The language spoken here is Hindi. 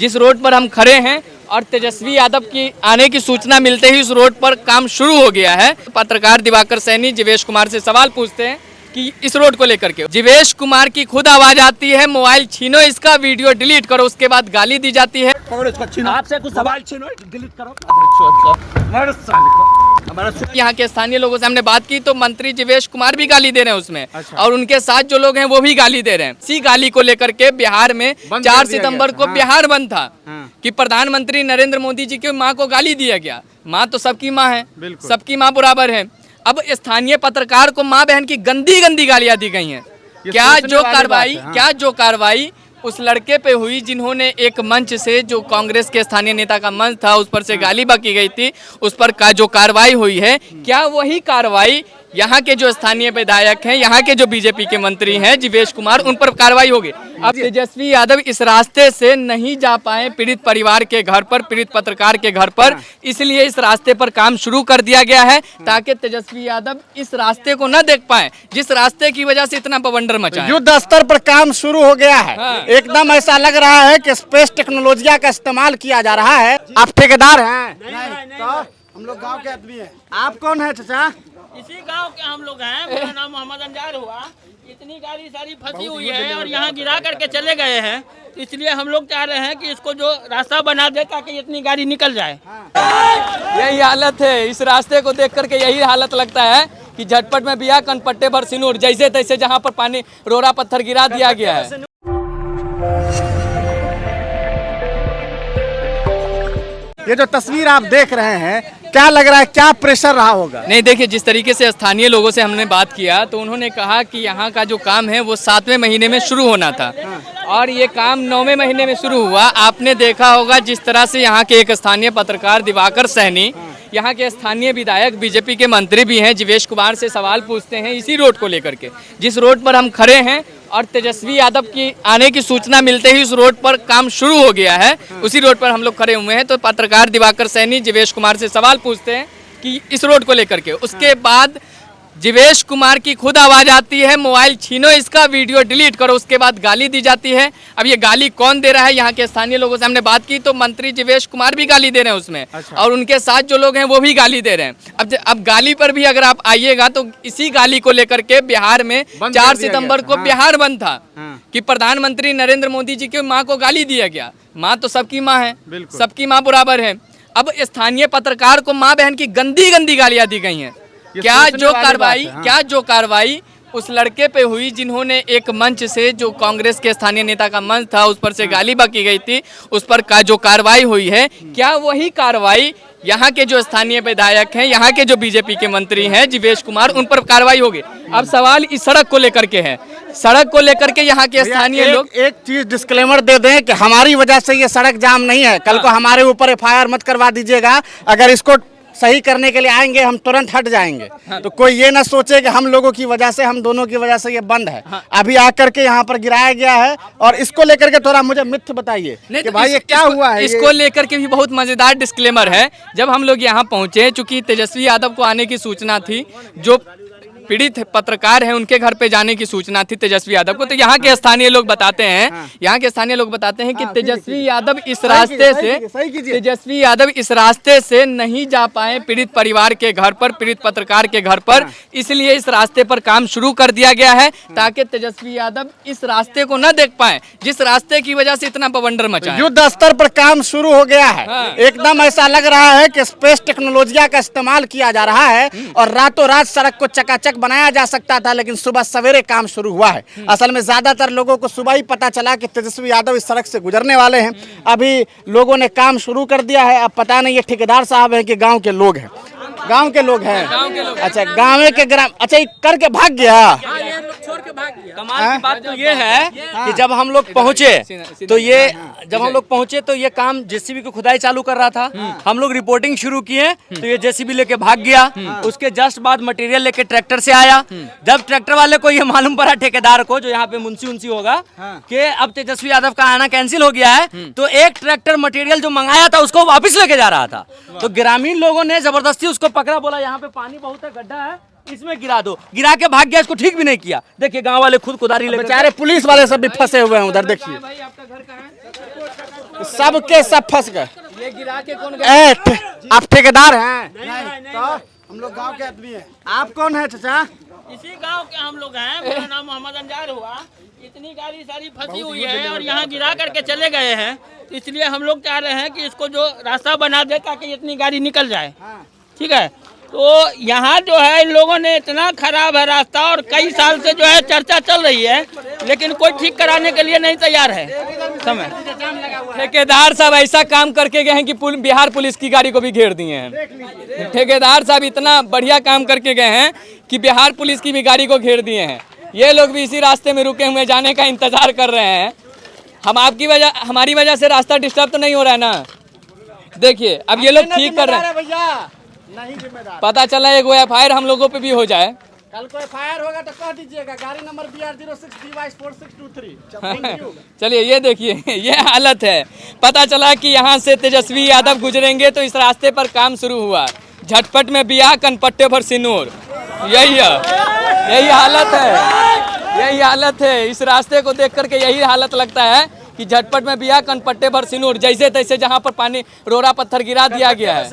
जिस रोड पर हम खड़े हैं और तेजस्वी यादव की आने की सूचना मिलते ही उस रोड पर काम शुरू हो गया है। पत्रकार दिवाकर सैनी जीवेश कुमार से सवाल पूछते हैं कि इस रोड को लेकर के जीवेश कुमार की खुद आवाज आती है, मोबाइल छीनो इसका, वीडियो डिलीट करो, उसके बाद गाली दी जाती है। आपसे कुछ सवाल छीनो, डिलीट करो। यहाँ के स्थानीय लोगों से हमने बात की तो मंत्री जीवेश कुमार भी गाली दे रहे हैं उसमें। अच्छा। और उनके साथ जो लोग हैं वो भी गाली दे रहे हैं। इसी गाली को लेकर के बिहार में 4 सितंबर को बिहार बंद था कि प्रधानमंत्री नरेंद्र मोदी जी की माँ को गाली दिया गया। माँ तो सबकी माँ है, सबकी माँ बराबर है। अब स्थानीय पत्रकार को माँ बहन की गंदी गंदी गालियां दी गई हैं। क्या जो कार्रवाई उस लड़के पे हुई जिन्होंने एक मंच से, जो कांग्रेस के स्थानीय नेता का मंच था, उस पर से गाली बकी गई थी, उस पर जो कार्रवाई हुई है, क्या वही कार्रवाई यहाँ के जो स्थानीय विधायक हैं, यहाँ के जो बीजेपी के मंत्री हैं जीवेश कुमार, उन पर कार्रवाई होगी? अब तेजस्वी यादव इस रास्ते से नहीं जा पाए पीड़ित परिवार के घर पर, पीड़ित पत्रकार के घर पर, इसलिए इस रास्ते पर काम शुरू कर दिया गया है ताकि तेजस्वी यादव इस रास्ते को न देख पाए जिस रास्ते की वजह से इतना बवंडर मचा है। युद्ध स्तर पर काम शुरू हो गया है। एकदम ऐसा लग रहा है कि स्पेस टेक्नोलॉजी का इस्तेमाल किया जा रहा है। आप ठेकेदार हैं? नहीं। तो हम लोग गांव के आदमी हैं। आप कौन है चाचा? इसी गांव के हम लोग हैं। मेरा नाम मोहम्मद अंजार हुआ। इतनी गाड़ी सारी फंसी हुई है और यहाँ गिरा करके चले गए हैं, इसलिए हम लोग चाह रहे हैं कि इसको जो रास्ता बना दे ताकि इतनी गाड़ी निकल जाए। यही हालत है, इस रास्ते को देख करके यही हालत लगता है कि झटपट में बिया कनपट्टे भर सिनूर, जैसे तैसे जहाँ पर पानी रोड़ा पत्थर गिरा दिया गया है। ये जो तस्वीर आप देख रहे हैं, क्या लग रहा है, क्या प्रेशर रहा होगा? नहीं, देखिए, जिस तरीके से स्थानीय लोगों से हमने बात किया तो उन्होंने कहा कि यहाँ का जो काम है वो 7वें महीने में शुरू होना था और ये काम 9वें महीने में शुरू हुआ। आपने देखा होगा जिस तरह से यहाँ के एक स्थानीय पत्रकार दिवाकर सैनी, यहाँ के स्थानीय विधायक बीजेपी के मंत्री भी हैं, जीवेश कुमार से सवाल पूछते हैं इसी रोड को लेकर के, जिस रोड पर हम खड़े हैं और तेजस्वी यादव की आने की सूचना मिलते ही उस रोड पर काम शुरू हो गया है, उसी रोड पर हम लोग खड़े हुए हैं। तो पत्रकार दिवाकर सैनी जीवेश कुमार से सवाल पूछते हैं कि इस रोड को लेकर के, उसके बाद जीवेश कुमार की खुद आवाज आती है, मोबाइल छीनो इसका, वीडियो डिलीट करो, उसके बाद गाली दी जाती है। अब ये गाली कौन दे रहा है? यहाँ के स्थानीय लोगों से हमने बात की तो मंत्री जीवेश कुमार भी गाली दे रहे हैं उसमें। अच्छा। और उनके साथ जो लोग हैं वो भी गाली दे रहे हैं। अब गाली पर भी अगर आप आइएगा तो इसी गाली को लेकर के बिहार में 4 सितंबर को बिहार बंद था कि प्रधानमंत्री नरेंद्र मोदी जी की माँ को गाली दिया गया। माँ तो सबकी माँ है, सबकी माँ बराबर है। अब स्थानीय पत्रकार को माँ बहन की गंदी गंदी गालियां दी गई हैं। क्या जो कार्रवाई उस लड़के पे हुई जिन्होंने एक मंच से, जो कांग्रेस के स्थानीय नेता का मंच था, उस पर से गाली बकी गई थी, उस पर जो कार्रवाई हुई है, क्या वही कार्रवाई यहाँ के जो स्थानीय विधायक हैं, यहाँ के जो बीजेपी के मंत्री हैं जीवेश कुमार, उन पर कार्रवाई होगी? अब सवाल इस सड़क को लेकर के है। सड़क को लेकर के यहाँ के स्थानीय लोग एक चीज डिस्क्लेमर दे दें कि हमारी वजह से ये सड़क जाम नहीं है। कल को हमारे ऊपर FIR मत करवा दीजिएगा। अगर इसको सही करने के लिए आएंगे हम तुरंत हट जाएंगे। तो कोई ये ना सोचे कि हम लोगों की वजह से, हम दोनों की वजह से ये बंद है। अभी आकर के यहाँ पर गिराया गया है और इसको लेकर के थोड़ा मुझे मिथ बताइए कि भाई ये क्या हुआ है। इसको लेकर के भी बहुत मजेदार डिस्क्लेमर है। जब हम लोग यहाँ पहुंचे, चूंकि तेजस्वी यादव को आने की सूचना थी, जो पीड़ित पत्रकार हैं उनके घर पे जाने की सूचना थी तेजस्वी यादव को, तो यहाँ के स्थानीय लोग बताते हैं कि तेजस्वी यादव इस रास्ते से नहीं जा पाए पीड़ित परिवार के घर पर, पीड़ित पत्रकार के घर पर, इसलिए इस रास्ते पर काम शुरू कर दिया गया है ताकि तेजस्वी यादव इस रास्ते को न देख पाए जिस रास्ते की वजह से इतना बवंडर मचा है। युद्ध स्तर पर काम शुरू हो गया है। एकदम ऐसा लग रहा है कि स्पेस टेक्नोलॉजी का इस्तेमाल किया जा रहा है और रातों रात सड़क को चकाचक बनाया जा सकता था, लेकिन सुबह सवेरे काम शुरू हुआ है। असल में ज्यादातर लोगों को सुबह ही पता चला कि तेजस्वी यादव इस सड़क से गुजरने वाले हैं। अभी लोगों ने काम शुरू कर दिया है। अब पता नहीं ये ठेकेदार साहब है कि गांव के लोग हैं। अच्छा, गाँव के ग्राम, अच्छा, ये करके भाग गया। कमाल की बात तो ये है कि जब हम लोग पहुंचे तो ये काम जेसीबी की खुदाई चालू कर रहा था। हम लोग रिपोर्टिंग शुरू किए तो ये जेसीबी लेके भाग गया। उसके जस्ट बाद मटेरियल लेके ट्रैक्टर से आया। जब ट्रैक्टर वाले को ये मालूम पड़ा, ठेकेदार को, जो यहाँ पे मुंशी होगा, कि अब तेजस्वी यादव का आना कैंसिल हो गया है, तो एक ट्रैक्टर मटेरियल जो मंगाया था उसको वापस लेके जा रहा था। तो ग्रामीण लोगों ने जबरदस्ती उसको पकड़ा, बोला यहाँ पे पानी बहुत है, गड्ढा है, इसमें गिरा दो। गिरा के भाग गया, इसको ठीक भी नहीं किया। देखिए गांव वाले खुद कुदारी लेकर, बेचारे पुलिस वाले सब भी फंसे हुए हैं उधर। देखिए भाई, आपका घर कहाँ है? सबके सब फंस गए। ये गिरा के कौन गया? आप ठेकेदार हैं? नहीं, तो हम लोग गांव के आदमी हैं। आप कौन है चाचा? इसी गांव के हम लोग हैं। मेरा नाम मोहम्मद अंजार हुआ। इतनी गाड़ी सारी फंसी हुई है और यहाँ गिरा करके चले गए हैं। इसलिए हम लोग चाह रहे हैं कि इसको जो रास्ता बना दे ताकि इतनी गाड़ी निकल जाए। ठीक है, तो यहाँ जो है इन लोगों ने इतना खराब है रास्ता और कई साल से जो है चर्चा चल रही है, लेकिन कोई ठीक कराने के लिए नहीं तैयार है। समय ठेकेदार साहब ऐसा काम करके गए हैं कि बिहार पुलिस की गाड़ी को भी घेर दिए हैं। ठेकेदार साहब इतना बढ़िया काम करके गए हैं कि बिहार पुलिस की भी गाड़ी को घेर दिए हैं। ये लोग भी इसी रास्ते में रुके हुए जाने का इंतजार कर रहे हैं। हम आपकी वजह, हमारी वजह से रास्ता डिस्टर्ब तो नहीं हो रहा है ना? देखिए अब ये लोग ठीक कर रहे हैं। भैया नहीं जिम्मेदार। पता चला एक FIR हम लोगों पे भी हो जाए। कल को FIR होगा तो कह दीजिएगा। गाड़ी नंबर BR06DY4623। चलिए ये देखिए ये हालत है। पता चला कि यहाँ से तेजस्वी यादव गुजरेंगे तो इस रास्ते पर काम शुरू हुआ। झटपट में बियाह कनपट्टे पर सिनूर, यही हालत है। यही हालत है। इस रास्ते को देख करके यही हालत लगता है कि झटपट में बियाह कनपट्टे पर सिनूर, जैसे तैसे जहाँ पर पानी रोड़ा पत्थर गिरा दिया गया है।